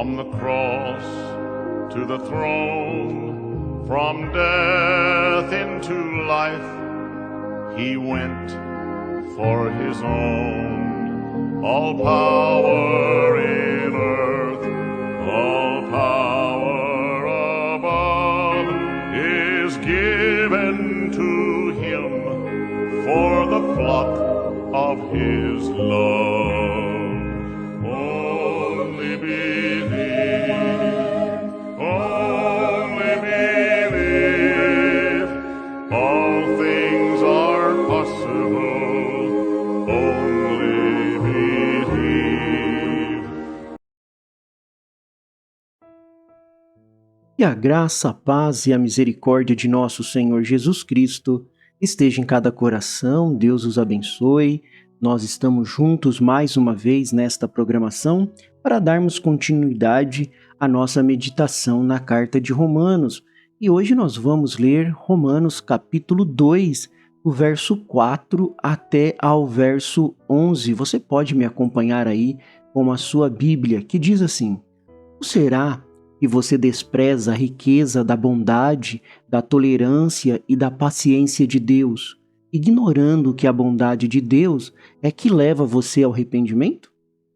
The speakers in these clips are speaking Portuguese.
From the cross to the throne, from death into life, he went for his own. All power in earth, all power above is given to him for the flock of his love. Only believe, only believe, all things are possible, only believe. Que a graça, a paz e a misericórdia de nosso Senhor Jesus Cristo esteja em cada coração. Deus os abençoe. Nós estamos juntos mais uma vez nesta programação para darmos continuidade à nossa meditação na carta de Romanos. E hoje nós vamos ler Romanos capítulo 2, do verso 4 até ao verso 11. Você pode me acompanhar aí com a sua Bíblia, que diz assim: Ou será que você despreza a riqueza da bondade, da tolerância e da paciência de Deus, ignorando que a bondade de Deus é que leva você ao arrependimento?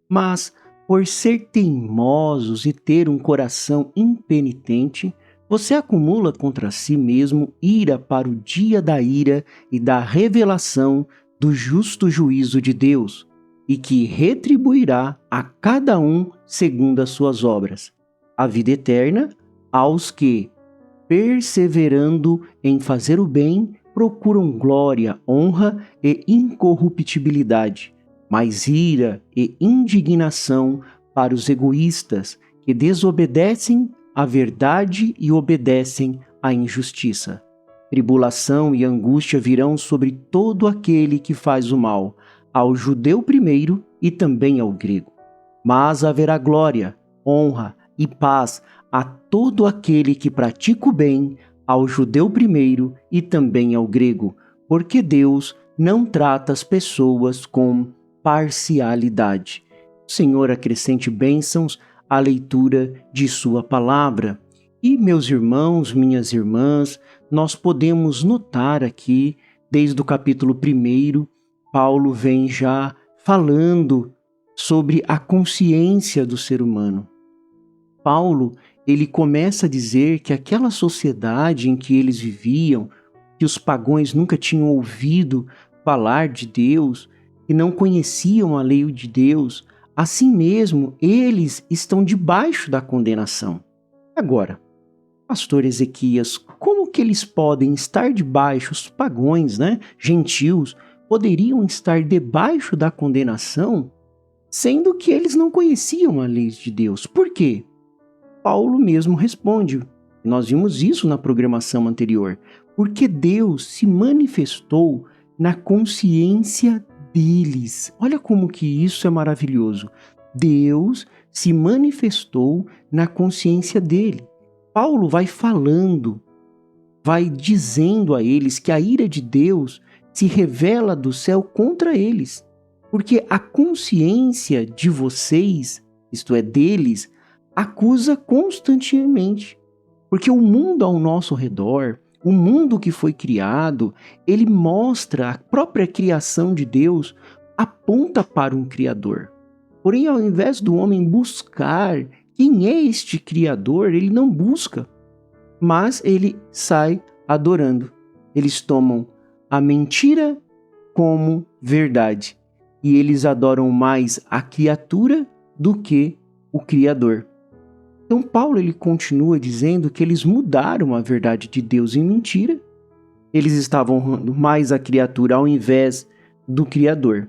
Mas, por ser teimosos e ter um coração impenitente, você acumula contra si mesmo ira para o dia da ira e da revelação do justo juízo de Deus, e que retribuirá a cada um segundo as suas obras. A vida eterna aos que, perseverando em fazer o bem, procuram glória, honra e incorruptibilidade, mas ira e indignação para os egoístas que desobedecem à verdade e obedecem à injustiça. Tribulação e angústia virão sobre todo aquele que faz o mal, ao judeu primeiro e também ao grego. Mas haverá glória, honra e paz a todo aquele que pratica o bem, ao judeu primeiro e também ao grego, porque Deus não trata as pessoas com parcialidade. O Senhor acrescente bênçãos à leitura de sua palavra. E, meus irmãos, minhas irmãs, nós podemos notar aqui, desde o capítulo 1, Paulo vem já falando sobre a consciência do ser humano. Paulo, ele começa a dizer que aquela sociedade em que eles viviam, que os pagãos nunca tinham ouvido falar de Deus, que não conheciam a lei de Deus, assim mesmo eles estão debaixo da condenação. Agora, pastor Ezequias, como que eles podem estar debaixo, os pagãos, gentios, poderiam estar debaixo da condenação, sendo que eles não conheciam a lei de Deus? Por quê? Paulo mesmo responde. Nós vimos isso na programação anterior. Porque Deus se manifestou na consciência deles. Olha como que isso é maravilhoso. Deus se manifestou na consciência dele. Paulo vai falando, vai dizendo a eles que a ira de Deus se revela do céu contra eles. Porque a consciência de vocês, isto é, deles, acusa constantemente, porque o mundo ao nosso redor, o mundo que foi criado, ele mostra a própria criação de Deus, aponta para um Criador. Porém, ao invés do homem buscar quem é este Criador, ele não busca, mas ele sai adorando. Eles tomam a mentira como verdade, e eles adoram mais a criatura do que o Criador. Então Paulo ele continua dizendo que eles mudaram a verdade de Deus em mentira. Eles estavam honrando mais a criatura ao invés do Criador.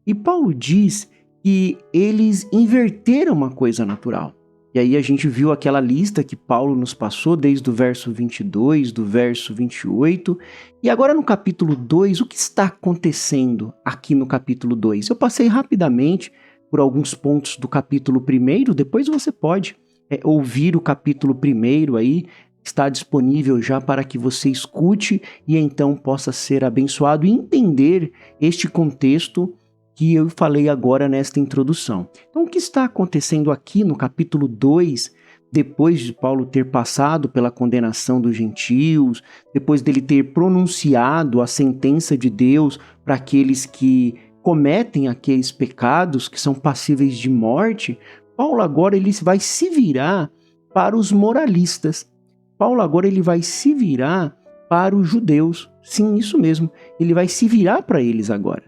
E Paulo diz que eles inverteram uma coisa natural. E aí a gente viu aquela lista que Paulo nos passou desde o verso 22, do verso 28. E agora no capítulo 2, o que está acontecendo aqui no capítulo 2? Eu passei rapidamente por alguns pontos do capítulo 1, depois você pode ouvir o capítulo 1 aí, está disponível já para que você escute e então possa ser abençoado e entender este contexto que eu falei agora nesta introdução. Então, o que está acontecendo aqui no capítulo 2, depois de Paulo ter passado pela condenação dos gentios, depois dele ter pronunciado a sentença de Deus para aqueles que cometem aqueles pecados que são passíveis de morte, Paulo agora ele vai se virar para os moralistas. Paulo agora ele vai se virar para os judeus. Sim, isso mesmo. Ele vai se virar para eles agora.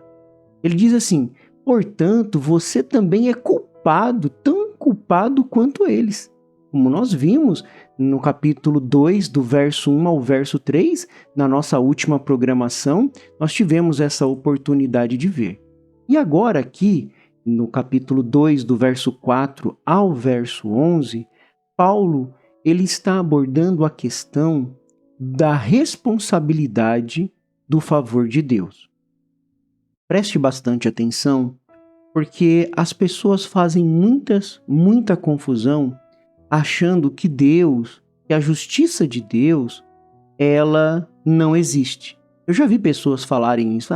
Ele diz assim: portanto, você também é culpado, tão culpado quanto eles. Como nós vimos no capítulo 2, do verso 1 ao verso 3, na nossa última programação, nós tivemos essa oportunidade de ver. E agora aqui, no capítulo 2, do verso 4 ao verso 11, Paulo ele está abordando a questão da responsabilidade do favor de Deus. Preste bastante atenção, porque as pessoas fazem muita confusão achando que Deus, que a justiça de Deus, ela não existe. Eu já vi pessoas falarem isso,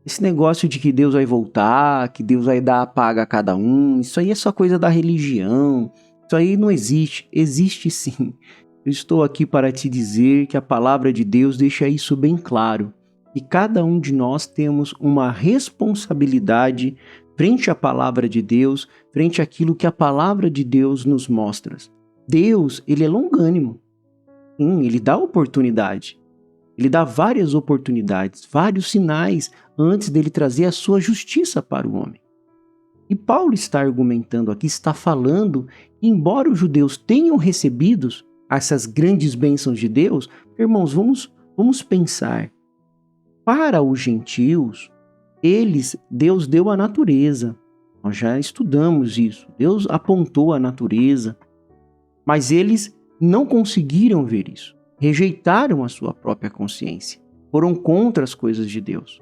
esse negócio de que Deus vai voltar, que Deus vai dar a paga a cada um, isso aí é só coisa da religião, isso aí não existe. Existe sim. Eu estou aqui para te dizer que a palavra de Deus deixa isso bem claro, e cada um de nós temos uma responsabilidade frente à palavra de Deus, frente àquilo que a palavra de Deus nos mostra. Deus, ele é longânimo. Sim, ele dá oportunidade. Ele dá várias oportunidades, vários sinais antes dele trazer a sua justiça para o homem. E Paulo está argumentando aqui, está falando, embora os judeus tenham recebido essas grandes bênçãos de Deus, irmãos, vamos pensar. Para os gentios, Deus deu a natureza. Nós já estudamos isso. Deus apontou a natureza. Mas eles não conseguiram ver isso. Rejeitaram a sua própria consciência. Foram contra as coisas de Deus.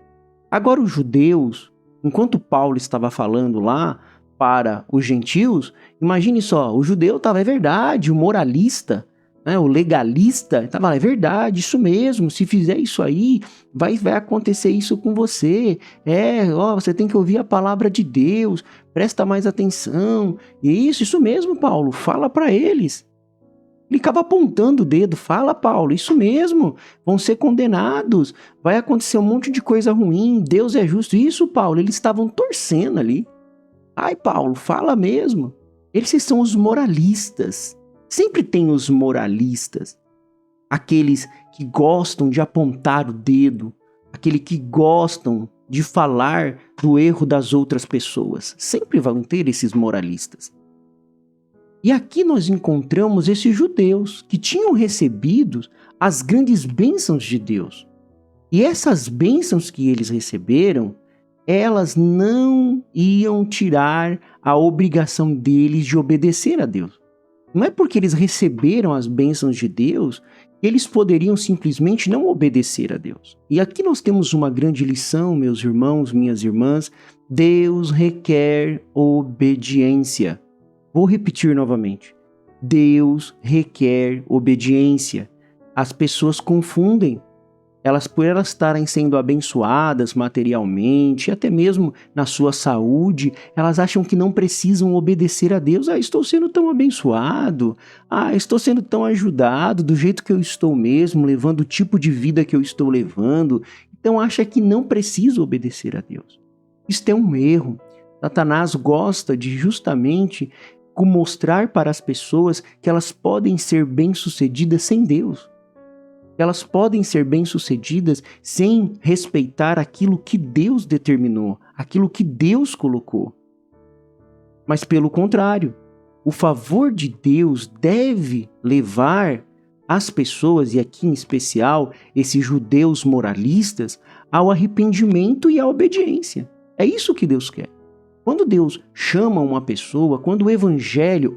Agora os judeus, enquanto Paulo estava falando lá para os gentios, imagine só, o judeu estava, é verdade, o moralista, o legalista, estava lá, é verdade, isso mesmo, se fizer isso aí, vai acontecer isso com você. Você tem que ouvir a palavra de Deus, presta mais atenção. Isso mesmo, Paulo, fala para eles. Ele ficava apontando o dedo, fala, Paulo, isso mesmo, vão ser condenados, vai acontecer um monte de coisa ruim, Deus é justo. Isso, Paulo, eles estavam torcendo ali. Ai, Paulo, fala mesmo. Esses são os moralistas. Sempre tem os moralistas, aqueles que gostam de apontar o dedo, aqueles que gostam de falar do erro das outras pessoas. Sempre vão ter esses moralistas. E aqui nós encontramos esses judeus que tinham recebido as grandes bênçãos de Deus. E essas bênçãos que eles receberam, elas não iam tirar a obrigação deles de obedecer a Deus. Não é porque eles receberam as bênçãos de Deus que eles poderiam simplesmente não obedecer a Deus. E aqui nós temos uma grande lição, meus irmãos, minhas irmãs. Deus requer obediência. Vou repetir novamente. Deus requer obediência. As pessoas confundem. Elas, por elas estarem sendo abençoadas materialmente, até mesmo na sua saúde, elas acham que não precisam obedecer a Deus. Estou sendo tão abençoado. Estou sendo tão ajudado do jeito que eu estou mesmo, levando o tipo de vida que eu estou levando. Então acha que não precisa obedecer a Deus. Isso é um erro. Satanás gosta de justamente mostrar para as pessoas que elas podem ser bem-sucedidas sem Deus. Elas podem ser bem-sucedidas sem respeitar aquilo que Deus determinou, aquilo que Deus colocou. Mas pelo contrário, o favor de Deus deve levar as pessoas, e aqui em especial esses judeus moralistas, ao arrependimento e à obediência. É isso que Deus quer. Quando Deus chama uma pessoa, quando o evangelho,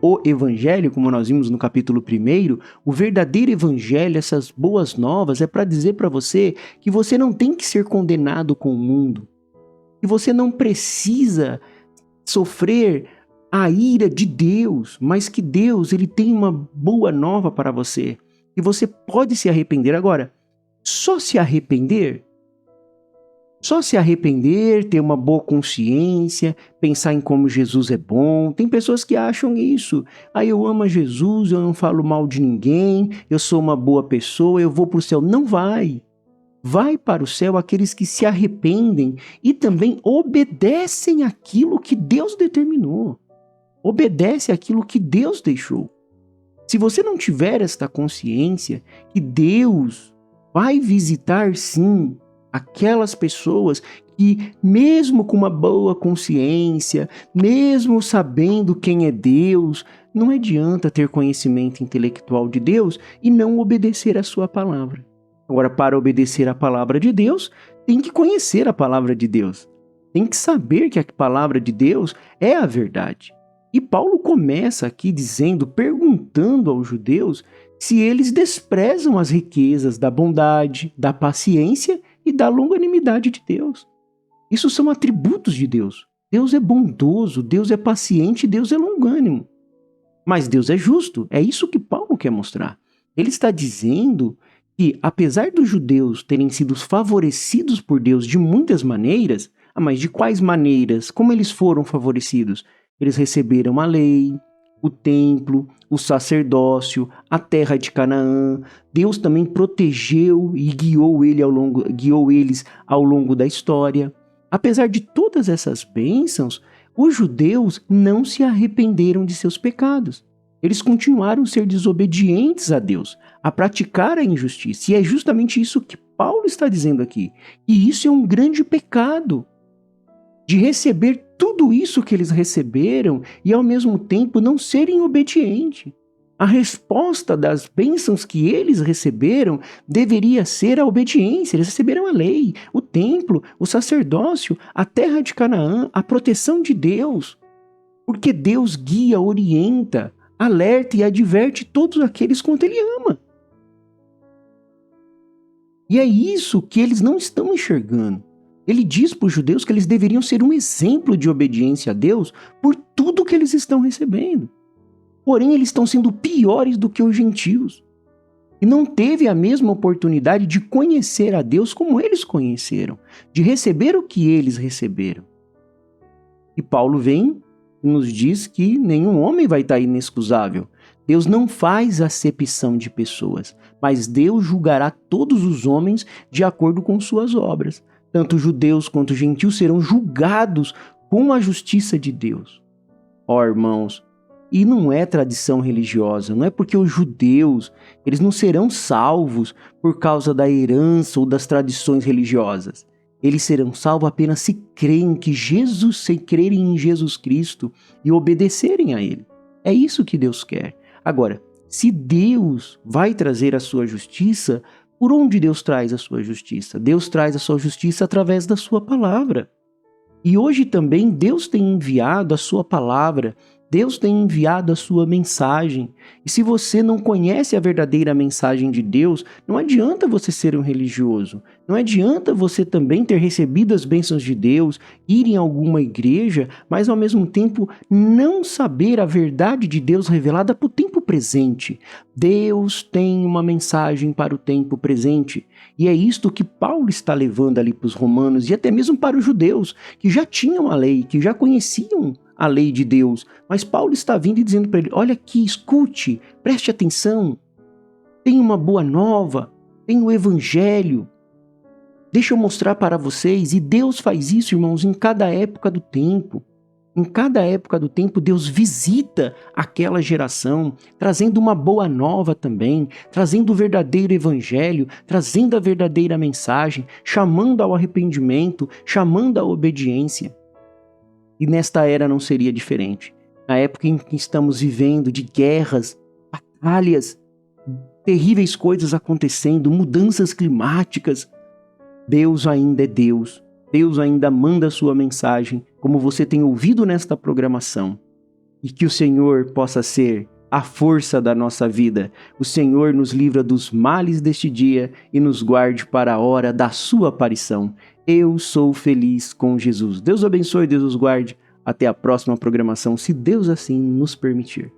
como nós vimos no capítulo 1, o verdadeiro evangelho, essas boas novas, é para dizer para você que você não tem que ser condenado com o mundo, que você não precisa sofrer a ira de Deus, mas que Deus ele tem uma boa nova para você, e você pode se arrepender. Agora, só se arrepender? Só se arrepender, ter uma boa consciência, pensar em como Jesus é bom. Tem pessoas que acham isso. Eu amo a Jesus, eu não falo mal de ninguém, eu sou uma boa pessoa, eu vou para o céu. Não vai. Vai para o céu aqueles que se arrependem e também obedecem aquilo que Deus determinou. Obedece aquilo que Deus deixou. Se você não tiver esta consciência que Deus vai visitar sim aquelas pessoas que, mesmo com uma boa consciência, mesmo sabendo quem é Deus, não adianta ter conhecimento intelectual de Deus e não obedecer a sua palavra. Agora, para obedecer a palavra de Deus, tem que conhecer a palavra de Deus. Tem que saber que a palavra de Deus é a verdade. E Paulo começa aqui perguntando aos judeus se eles desprezam as riquezas da bondade, da paciência e da longanimidade de Deus. Isso são atributos de Deus. Deus é bondoso, Deus é paciente, Deus é longânimo. Mas Deus é justo, é isso que Paulo quer mostrar. Ele está dizendo que, apesar dos judeus terem sido favorecidos por Deus de muitas maneiras, mas de quais maneiras? Como eles foram favorecidos? Eles receberam a lei, o templo, o sacerdócio, a terra de Canaã. Deus também protegeu e guiou eles ao longo da história. Apesar de todas essas bênçãos, os judeus não se arrependeram de seus pecados. Eles continuaram a ser desobedientes a Deus, a praticar a injustiça. E é justamente isso que Paulo está dizendo aqui. E isso é um grande pecado. De receber tudo isso que eles receberam e ao mesmo tempo não serem obedientes. A resposta das bênçãos que eles receberam deveria ser a obediência. Eles receberam a lei, o templo, o sacerdócio, a terra de Canaã, a proteção de Deus. Porque Deus guia, orienta, alerta e adverte todos aqueles quanto Ele ama. E é isso que eles não estão enxergando. Ele diz para os judeus que eles deveriam ser um exemplo de obediência a Deus por tudo que eles estão recebendo. Porém, eles estão sendo piores do que os gentios. E não teve a mesma oportunidade de conhecer a Deus como eles conheceram, de receber o que eles receberam. E Paulo vem e nos diz que nenhum homem vai estar inexcusável. Deus não faz acepção de pessoas, mas Deus julgará todos os homens de acordo com suas obras. Tanto judeus quanto gentios serão julgados com a justiça de Deus. Irmãos, e não é tradição religiosa, não é porque os judeus eles não serão salvos por causa da herança ou das tradições religiosas. Eles serão salvos apenas se crerem em Jesus Cristo e obedecerem a Ele. É isso que Deus quer. Agora, se Deus vai trazer a sua justiça, por onde Deus traz a sua justiça? Deus traz a sua justiça através da sua palavra. E hoje também Deus tem enviado a sua palavra, Deus tem enviado a sua mensagem. E se você não conhece a verdadeira mensagem de Deus, não adianta você ser um religioso. Não adianta você também ter recebido as bênçãos de Deus, ir em alguma igreja, mas ao mesmo tempo não saber a verdade de Deus revelada para o tempo presente. Deus tem uma mensagem para o tempo presente. E é isto que Paulo está levando ali para os romanos e até mesmo para os judeus, que já tinham a lei, que já conheciam a lei de Deus. Mas Paulo está vindo e dizendo para ele, olha aqui, escute, preste atenção, tem uma boa nova, tem o evangelho. Deixa eu mostrar para vocês, e Deus faz isso, irmãos, em cada época do tempo. Em cada época do tempo, Deus visita aquela geração, trazendo uma boa nova também, trazendo o verdadeiro evangelho, trazendo a verdadeira mensagem, chamando ao arrependimento, chamando à obediência. E nesta era não seria diferente. Na época em que estamos vivendo de guerras, batalhas, terríveis coisas acontecendo, mudanças climáticas, Deus ainda é Deus. Deus ainda manda a sua mensagem, como você tem ouvido nesta programação. E que o Senhor possa ser a força da nossa vida. O Senhor nos livra dos males deste dia e nos guarde para a hora da sua aparição. Eu sou feliz com Jesus. Deus abençoe, Deus os guarde. Até a próxima programação, se Deus assim nos permitir.